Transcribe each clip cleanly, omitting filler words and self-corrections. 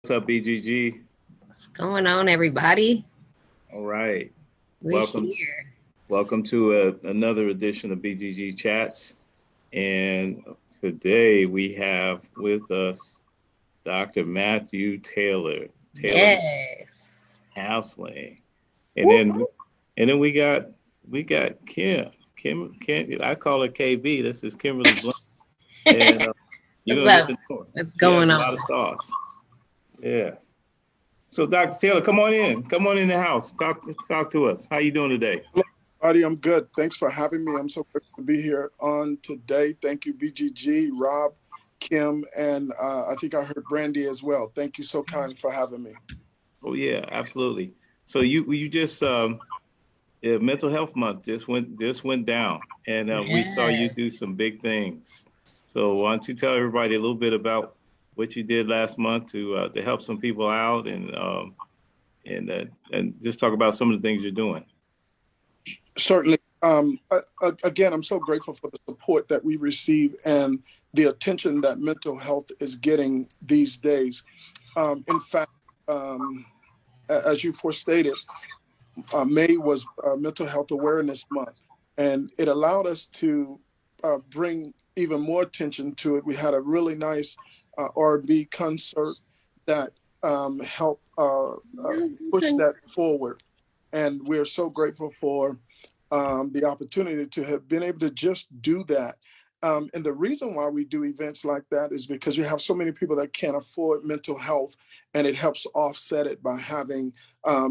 What's up, BGG? What's going on, everybody? All right. We're Welcome, here. welcome to another edition of BGG Chats. And today we have with us Dr. Matthew Taylor, Taylormade Yes. Counseling. And Woo. then we got Kim. I call her KB. This is Kimberly Blunt, and you're What's gonna get up? to know her. What's She has going a on? lot of sauce. Yeah. So, Dr. Taylor, come on in. Come on in the house. Talk to us. How you doing today? Hello, everybody. I'm good. Thanks for having me. I'm so grateful to be here on today. Thank you, BGG, Rob, Kim, and I think I heard Brandy as well. Thank you so kind for having me. Oh yeah, absolutely. So you just yeah, mental health month just went down, and we saw you Yeah. do some big things. So why don't you tell everybody a little bit about what you did last month to help some people out, and just talk about some of the things you're doing. Certainly. Again, I'm so grateful for the support that we receive and the attention that mental health is getting these days. In fact, as you forestated, May was Mental Health Awareness Month, and it allowed us to bring even more attention to it. We had a really nice R&B concert that helped push that forward, and we're so grateful for the opportunity to have been able to just do that. And the reason why we do events like that is because you have so many people that can't afford mental health, and it helps offset it by having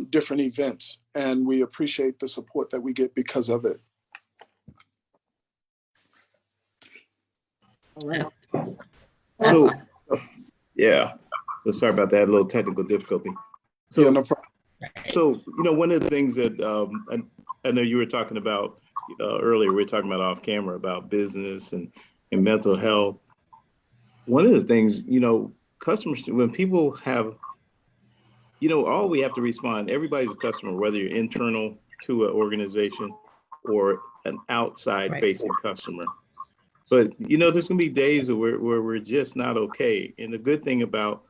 different events. And we appreciate the support that we get because of it. Well, that's So awesome. yeah, so sorry about that, a little technical difficulty. Yeah, So no problem. Right. so one of the things that I know you were talking about earlier, we were talking about off camera about business and mental health. One of the things, customers, when people have, all we have to respond, everybody's a customer, whether you're internal to an organization or an outside Right. facing customer. But, there's going to be days where we're just not okay. And the good thing about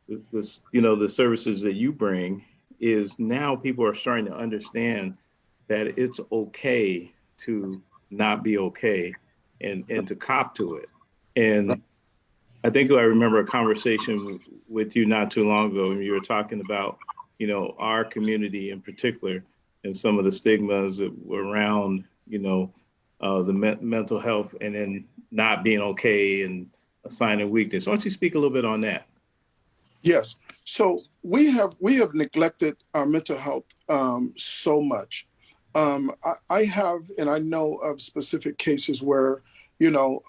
this, the services that you bring is now people are starting to understand that it's okay to not be okay and to cop to it. And I think I remember a conversation with you not too long ago, and you were talking about, our community in particular and some of the stigmas that were around, the mental health and then not being okay and a sign of weakness. Why don't you speak a little bit on that? Yes. So we have neglected our mental health so much. I have, and I know of specific cases where you know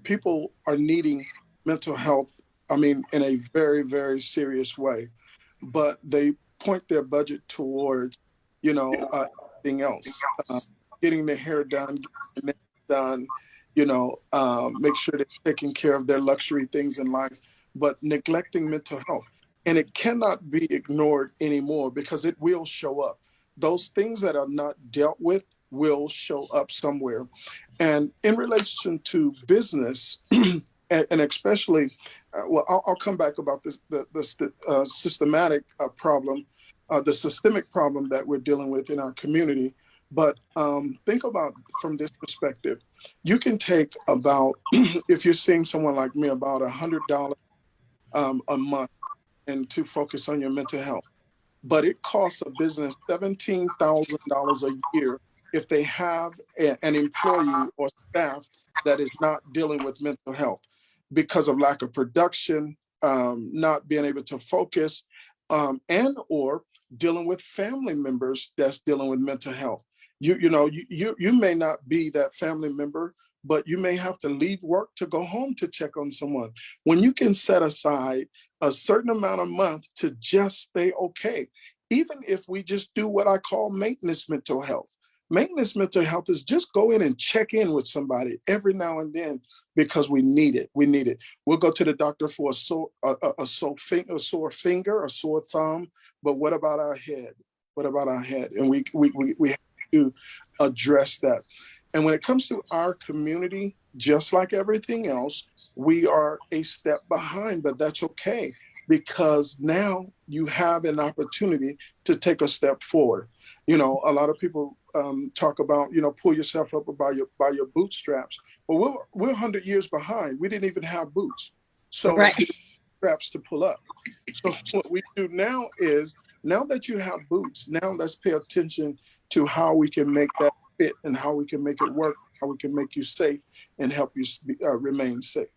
people are needing mental health. I mean, in a very very serious way, but they point their budget towards anything else, getting their hair done, getting their nails done, make sure they're taking care of their luxury things in life, but neglecting mental health. And it cannot be ignored anymore because it will show up. Those things that are not dealt with will show up somewhere. And in relation to business, and especially, well, I'll come back about this the systematic problem, the systemic problem that we're dealing with in our community. But think about from this perspective, you can take about if you're seeing someone like me about $100 a month and to focus on your mental health, but it costs a business $17,000 a year if they have an employee or staff that is not dealing with mental health because of lack of production, not being able to focus, and or dealing with family members that's dealing with mental health. You may not be that family member, but you may have to leave work to go home to check on someone. When you can set aside a certain amount a month to just stay okay, even if we just do what I call maintenance mental health. Maintenance mental health is just go in and check in with somebody every now and then because we need it. We need it. We'll go to the doctor for a sore finger, a sore thumb, but what about our head? What about our head? And we have to address that. And when it comes to our community, just like everything else, we are a step behind, but that's okay because now you have an opportunity to take a step forward. You know, a lot of people talk about, you know, pull yourself up by your bootstraps. Well, we're 100 years behind. We didn't even have boots. So Right. straps to pull up. So what we do now is, now that you have boots, now let's pay attention to how we can make that fit and how we can make it work, how we can make you safe and help you remain safe.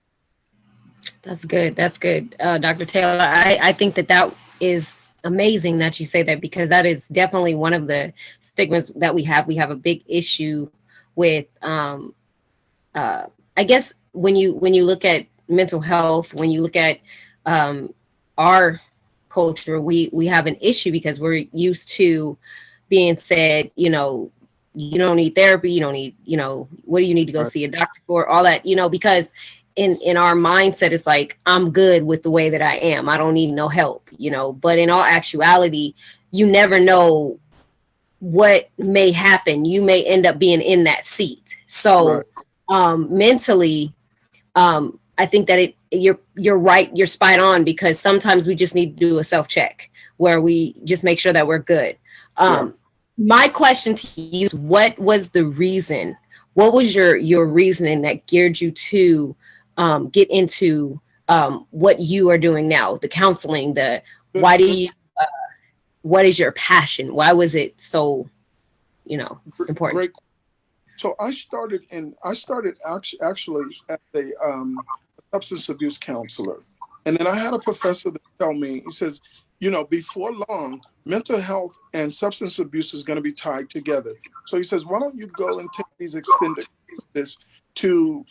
That's good. That's good. Dr. Taylor, I think that that is amazing that you say that, because that is definitely one of the stigmas that we have. We have a big issue with, I guess when you look at mental health, when you look at our culture, we have an issue because we're used to being said, you know, you don't need therapy, you don't need, you know, what do you need to go Right. see a doctor for, all that, you know, because in our mindset it's like, I'm good with the way that I am, I don't need no help, you know. But in all actuality, you never know what may happen. You may end up being in that seat. Right. So mentally, I think that you're right, you're spot on, because sometimes we just need to do a self check where we just make sure that we're good. Yeah. My question to you is, what was the reason? What was your reasoning that geared you to get into what you are doing now, the counseling, the why do you what is your passion? Why was it so, you know, important? Great. So I started actually as a substance abuse counselor. And then I had a professor that tell me, he says, you know, before long, mental health and substance abuse is going to be tied together. So he says, why don't you go and take these extended courses to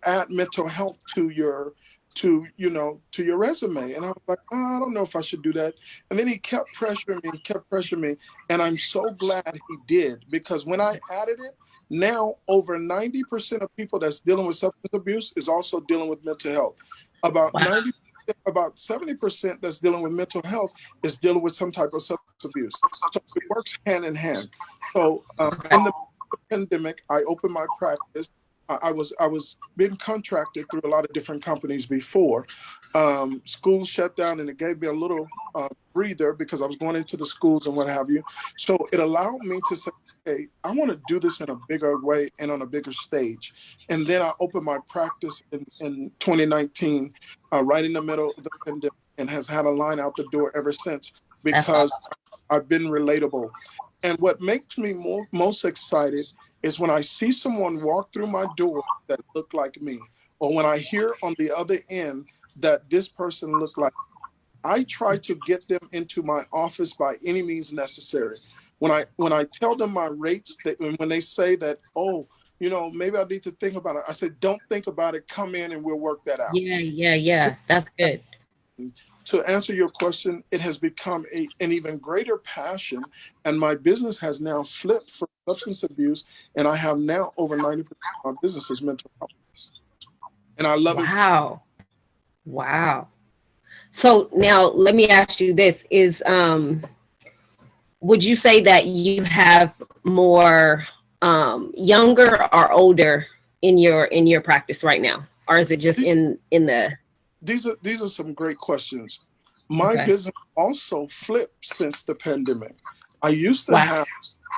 add mental health to your to your resume. And I was like, oh, I don't know if I should do that. And then he kept pressuring me. And I'm so glad he did, because when I added it, now over 90% of people that's dealing with substance abuse is also dealing with mental health. About Wow. 90, about 70% that's dealing with mental health is dealing with some type of substance abuse. So it works hand in hand. So Okay. in the pandemic, I opened my practice. I was being contracted through a lot of different companies before. Schools shut down, and it gave me a little breather because I was going into the schools and what have you. So it allowed me to say, hey, I want to do this in a bigger way and on a bigger stage. And then I opened my practice in 2019, right in the middle of the pandemic, and has had a line out the door ever since, That's because awesome. I've been relatable. And what makes me most excited is when I see someone walk through my door that look like me, or when I hear on the other end that this person looked like, I try to get them into my office by any means necessary. When I tell them my rates, when they say that, oh, you know, maybe I need to think about it, I said, don't think about it. Come in and we'll work that out. Yeah. That's good. To answer your question, it has become an even greater passion, and my business has now flipped from substance abuse, and I have now over 90% of my business is mental health, and I love it. Wow. So now let me ask you this: is would you say that you have more younger or older in your practice right now, or is it just These, in the these are some great questions. My okay? business also flipped since the pandemic. I used to Wow. have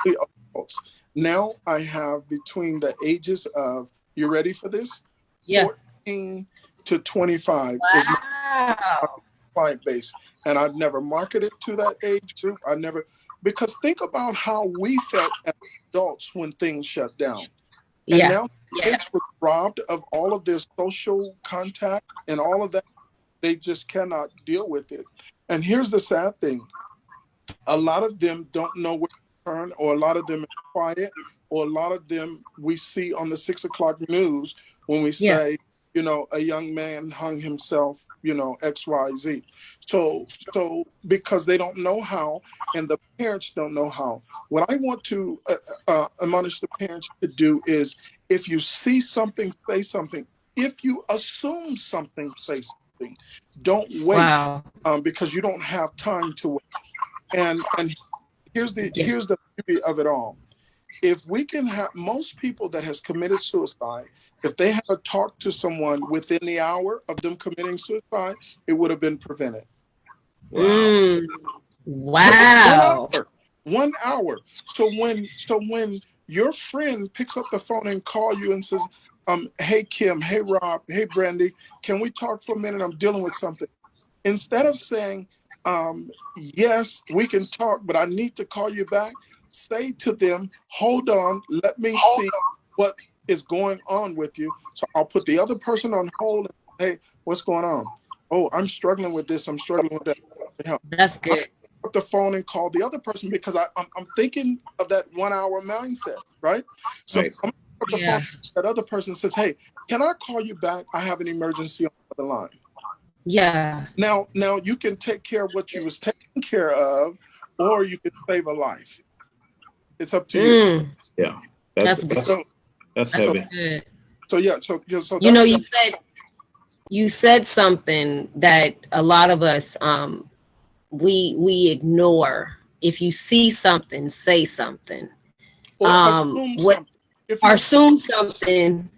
three adults. Now I have between the ages of, you ready for this? Yeah. 14 to 25 is my Wow. client base. And I've never marketed to that age group. I never, because think about how we felt as adults when things shut down. And Yeah. now Yeah. kids were robbed of all of their social contact and all of that. They just cannot deal with it. And here's the sad thing. A lot of them don't know where to turn, or a lot of them are quiet, or a lot of them we see on the 6 o'clock news when we Yeah. say, you know, a young man hung himself, you know, XYZ. So because they don't know how, and the parents don't know how. What I want to admonish the parents to do is, if you see something, say something. If you assume something, say something. Don't wait, Wow. because you don't have time to wait. And Yeah. here's the beauty of it all. if we can have most people that has committed suicide, if they had talked to someone within the hour of them committing suicide, it would have been prevented. Wow. Wow. 1 hour. So when your friend picks up the phone and call you and says, hey Kim, hey Rob, hey Brandy, can we talk for a minute? I'm dealing with something. Instead of saying, yes, we can talk, but I need to call you back, say to them, hold on, let me see what is going on with you. So I'll put the other person on hold and say, hey, what's going on? Oh, I'm struggling with this. I'm struggling with that. Help. That's good. Up the phone and call the other person because I'm thinking of that 1 hour mindset, right? So Right. I'm up the phone. That other person says, hey, can I call you back? I have an emergency on the other line. Yeah. Now you can take care of what you was taking care of, or you can save a life. It's up to you. Yeah. That's good. That's heavy. Good. So you know, you said something that a lot of us we ignore. If you see something, say something. Or assume something. If you assume something,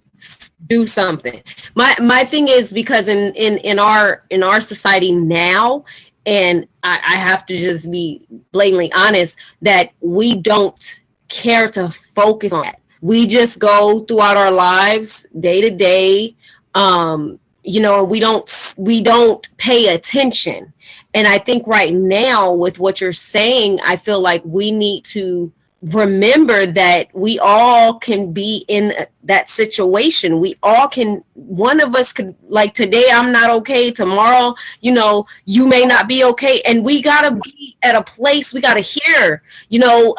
do something. My thing is, because in our society now, and I have to just be blatantly honest, that we don't care to focus on that. We just go throughout our lives day to day. You know, we don't pay attention. And I think right now with what you're saying, I feel like we need to remember that we all can be in that situation. We all can, one of us could, like today I'm not okay, tomorrow, you know, you may not be okay. And we gotta be at a place, we gotta hear, you know,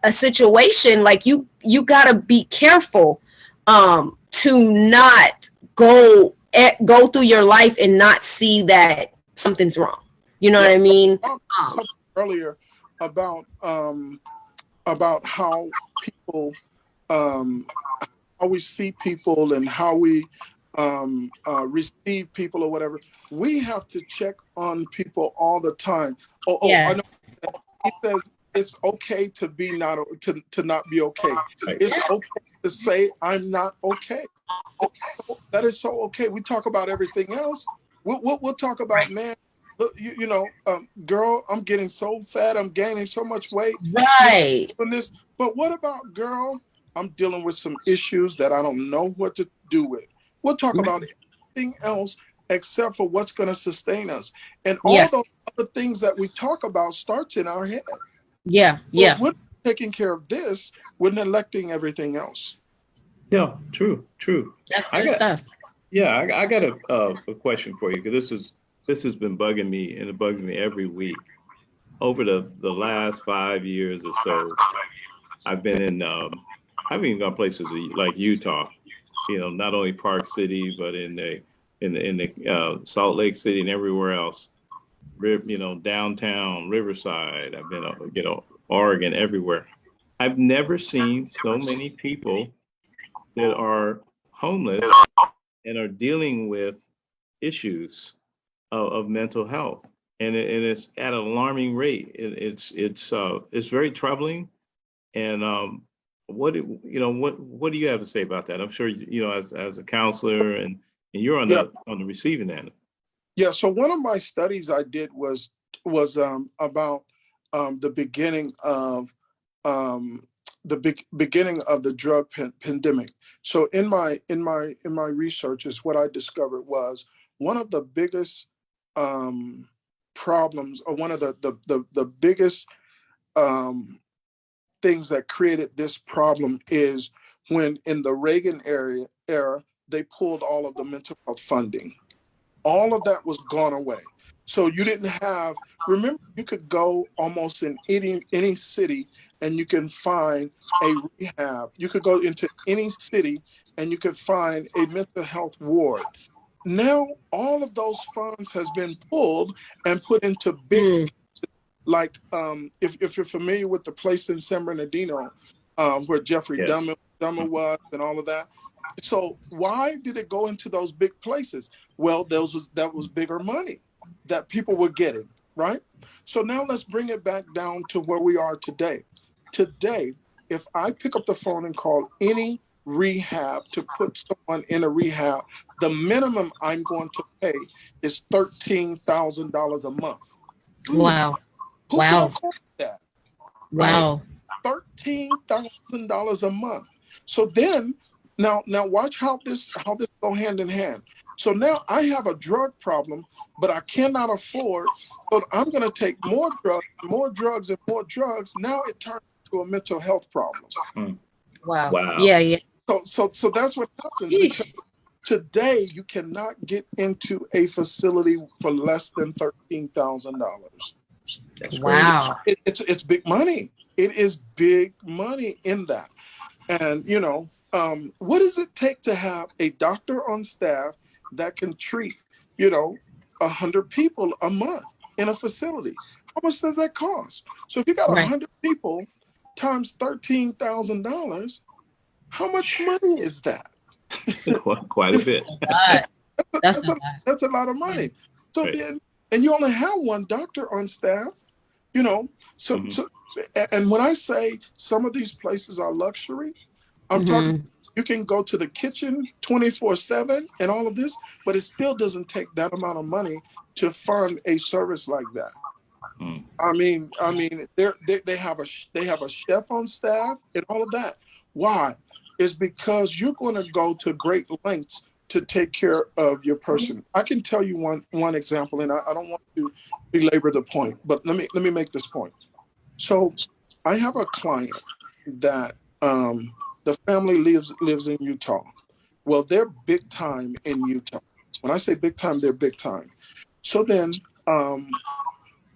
a situation like you gotta be careful to not go through your life and not see that something's wrong. You know what I mean? Earlier about how people how we see people and how we receive people or whatever. We have to check on people all the time. I know. He says it's okay to be not to not be okay. It's okay to say I'm not okay. That is so okay. We talk about everything else. We'll talk about, man, look, you know, girl, I'm getting so fat. I'm gaining so much weight. Right. You know, but what about, girl, I'm dealing with some issues that I don't know what to do with. We'll talk about everything else except for what's going to sustain us. And all those other things that we talk about starts in our head. Yeah. So if we're taking care of this, we're neglecting everything else. Yeah, true. That's good stuff. Yeah, I got a question for you, because this has been bugging me, and it bugs me every week. Over the last 5 years or so, I've been in I've even gone places like Utah, you know, not only Park City, but in the Salt Lake City and everywhere else. You know, downtown, Riverside. I've been, you know, Oregon, everywhere. I've never seen so many people that are homeless and are dealing with issues of mental health, and it's at an alarming rate. It's very troubling. And what do you have to say about that? I'm sure you know, as a counselor, and you're on the receiving end. Yeah. So one of my studies I did was about the beginning of beginning of the drug pandemic. So in my research, is what I discovered was one of the biggest problems, or one of the biggest things that created this problem, is when in the Reagan era they pulled all of the mental health funding. All of that was gone away. So you didn't have, remember, you could go almost in any city and you can find a rehab. You could go into any city and you could find a mental health ward. Now, all of those funds has been pulled and put into big, like if you're familiar with the place in San Bernardino, where Jeffrey Dahmer was and all of that. So why did it go into those big places? Well, that was bigger money that people were getting, right? So now let's bring it back down to where we are today. Today, if I pick up the phone and call any rehab to put someone in a rehab, the minimum I'm going to pay is $13,000 a month. Wow. Who can Wow. afford that? Wow. $13,000 a month. So then, now watch how this go hand in hand. So now I have a drug problem, but I cannot afford. So I'm going to take more drugs, and more drugs. Now it turns into a mental health problem. Wow. Wow. Yeah. Yeah. So that's what happens, because today you cannot get into a facility for less than $13,000. That's crazy. Wow. It's big money. It is big money in that. And what does it take to have a doctor on staff that can treat 100 people a month in a facility? How much does that cost? So if you got Right. 100 people times $13,000, how much money is that? Quite a bit. That's a lot of money. So Right. then, and you only have one doctor on staff, so and when I say some of these places are luxury, I'm talking, you can go to the kitchen 24/7 and all of this, but it still doesn't take that amount of money to fund a service like that. I mean, they have a chef on staff and all of that. Why? Is because you're going to go to great lengths to take care of your person. I can tell you one example, and I don't want to belabor the point, but let me make this point. So I have a client that the family lives in Utah. Well, they're big time in Utah. When I say big time, they're big time. So then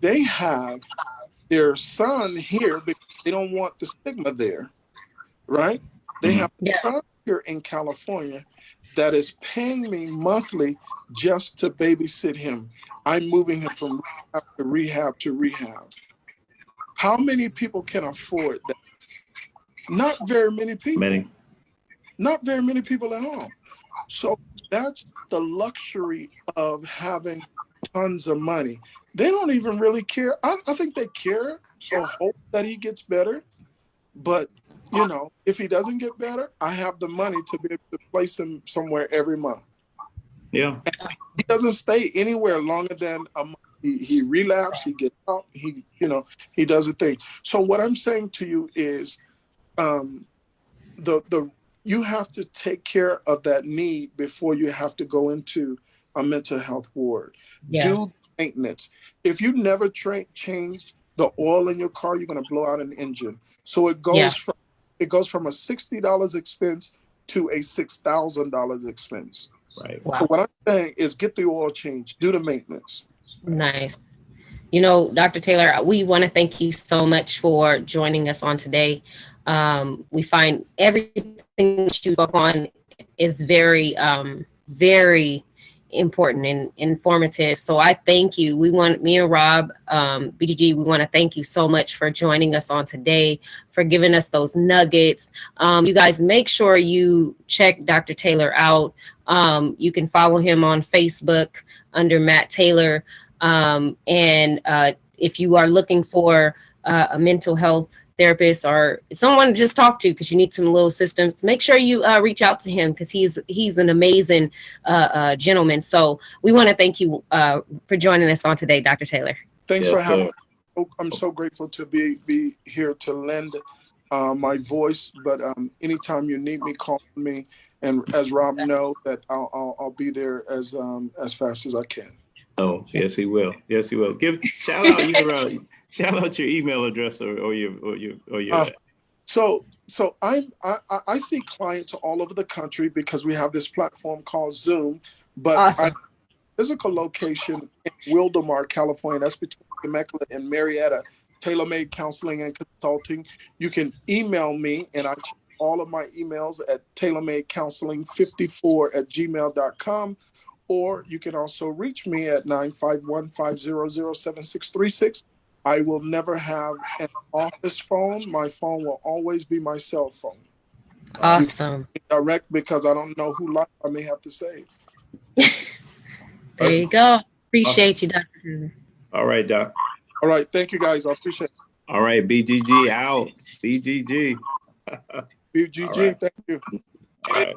they have their son here because they don't want the stigma there, right? They have a son here in California that is paying me monthly just to babysit him. I'm moving him from rehab to rehab to rehab. How many people can afford that? Not very many people. Not very many people at all. So that's the luxury of having tons of money. They don't even really care. I think they care or hope that he gets better. But, if he doesn't get better, I have the money to be able to place him somewhere every month. Yeah. And he doesn't stay anywhere longer than a month. He relapses, he gets out, he does a thing. So what I'm saying to you is you have to take care of that need before you have to go into a mental health ward. Yeah. Do maintenance. If you never change the oil in your car, you're going to blow out an engine. So it goes from a $60 expense to a $6,000 expense. Right. Wow. So what I'm saying is get the oil change, do the maintenance. Nice. Dr. Taylor, we want to thank you so much for joining us on today. We find everything that you spoke on is very, very important and informative. So I thank you. Me and Rob, BGG, we want to thank you so much for joining us on today, for giving us those nuggets. You guys make sure you check Dr. Taylor out. You can follow him on Facebook under Matt Taylor. And if you are looking for a mental health therapist or someone to just talk to because you need some little assistance, make sure you reach out to him because he's an amazing gentleman. So we want to thank you for joining us on today, Dr. Taylor. Thanks for having me. I'm so grateful to be here to lend my voice. But anytime you need me, call me. And as Rob know, that I'll be there as fast as I can. Oh, yes, he will. Yes, he will. Shout out your email address or your. So I see clients all over the country because we have this platform called Zoom. But awesome. I have a physical location in Wildomar, California. That's between Temecula and Marietta. Taylormade Counseling and Consulting. You can email me, and I check all of my emails at taylormadecounseling54@gmail.com. Or you can also reach me at 951-500-7636. I will never have an office phone. My phone will always be my cell phone. Awesome. Direct because I don't know who life I may have to save. There you go. Appreciate you, Dr. All right, Doc. All right. Thank you, guys. I appreciate it. All right, BGG out. BGG. All BGG, right. thank you. All right.